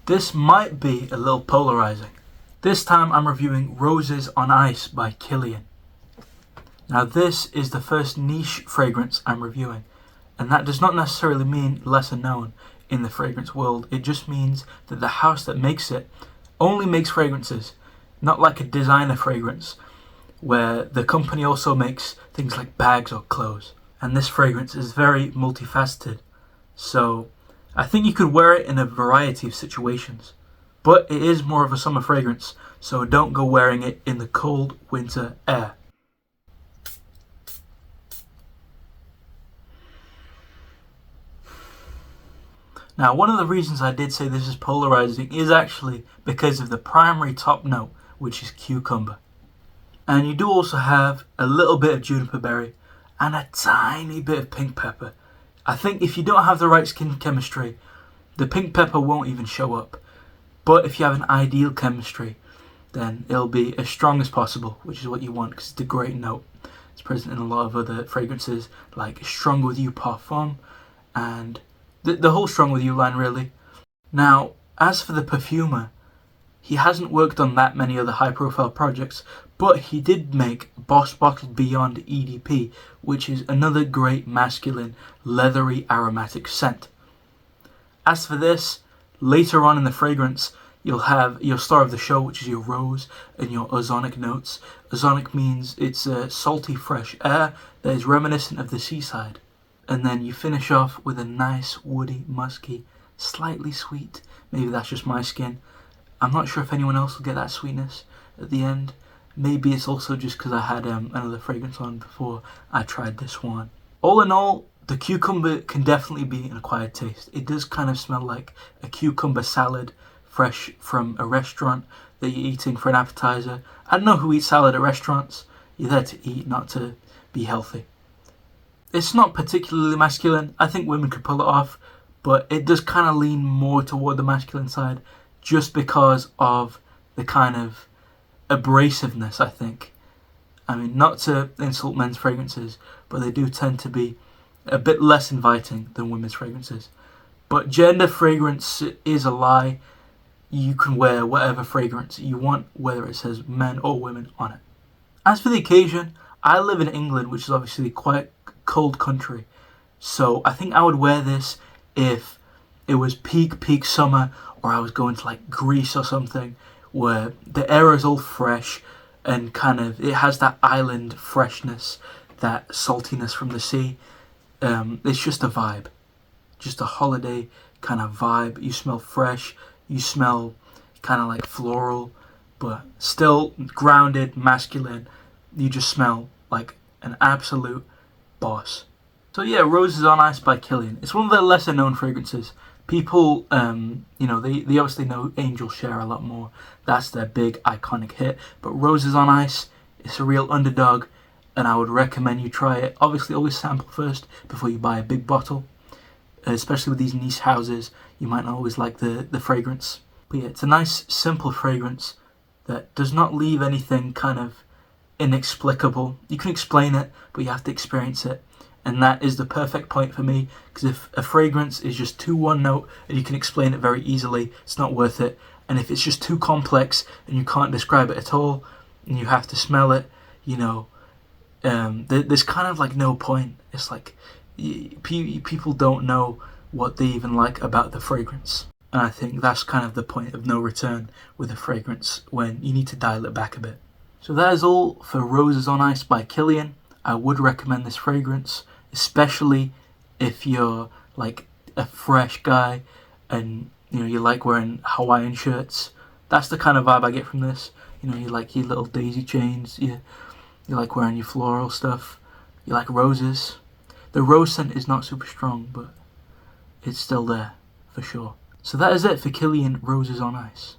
This might be a little polarizing. This time I'm reviewing Roses on Ice by Kilian. Now this is the first niche fragrance I'm reviewing, and that does not necessarily mean lesser known in the fragrance world. It just means that the house that makes it only makes fragrances, not like a designer fragrance where the company also makes things like bags or clothes. And this fragrance is very multifaceted, so I think you could wear it in a variety of situations. But it is more of a summer fragrance, so don't go wearing it in the cold winter air. Now, one of the reasons I did say this is polarizing is actually because of the primary top note, which is cucumber. And you do also have a little bit of juniper berry and a tiny bit of pink pepper. I think if you don't have the right skin chemistry, the pink pepper won't even show up. But if you have an ideal chemistry, then it'll be as strong as possible, which is what you want because it's a great note. It's present in a lot of other fragrances like Strong With You Parfum and the whole Strong With You line really. Now, as for the perfumer, he hasn't worked on that many other high profile projects, but he did make Boss Bottled Beyond EDP, which is another great masculine, leathery aromatic scent. As for this, later on in the fragrance, you'll have your star of the show, which is your rose and your ozonic notes. Ozonic means it's a salty, fresh air that is reminiscent of the seaside. And then you finish off with a nice, woody, musky, slightly sweet. Maybe that's just my skin. I'm not sure if anyone else will get that sweetness at the end. Maybe it's also just because I had another fragrance on before I tried this one. All in all, the cucumber can definitely be an acquired taste. It does kind of smell like a cucumber salad fresh from a restaurant that you're eating for an appetizer. I don't know who eats salad at restaurants. You're there to eat, not to be healthy. It's not particularly masculine. I think women could pull it off, but it does kind of lean more toward the masculine side just because of the kind of abrasiveness, I think. I mean, not to insult men's fragrances, but they do tend to be a bit less inviting than women's fragrances. But gender fragrance is a lie. You can wear whatever fragrance you want, whether it says men or women on it. As for the occasion, I live in England, which is obviously quite a cold country. So I think I would wear this if it was peak summer, or I was going to like Greece or something, where the air is all fresh and kind of, it has that island freshness, that saltiness from the sea. It's just a vibe, just a holiday kind of vibe. You smell fresh, you smell kind of like floral, but still grounded, masculine. You just smell like an absolute boss. So yeah, Roses on Ice by Kilian. It's one of the lesser known fragrances. People, they obviously know Angel Share a lot more. That's their big iconic hit. But Roses on Ice, it's a real underdog, and I would recommend you try it. Obviously, always sample first before you buy a big bottle. Especially with these niche houses, you might not always like the fragrance. But yeah, it's a nice, simple fragrance that does not leave anything kind of inexplicable. You can explain it, but you have to experience it. And that is the perfect point for me, because if a fragrance is just too one note and you can explain it very easily, it's not worth it. And if it's just too complex and you can't describe it at all, and you have to smell it, there's kind of like no point. It's like people don't know what they even like about the fragrance. And I think that's kind of the point of no return with a fragrance, when you need to dial it back a bit. So that is all for Roses on Ice by Kilian. I would recommend this fragrance, especially if you're like a fresh guy and you like wearing Hawaiian shirts. That's the kind of vibe I get from this. You like your little daisy chains, you like wearing your floral stuff, you like roses. The rose scent is not super strong, but it's still there for sure. So that is it for Kilian Roses on Ice.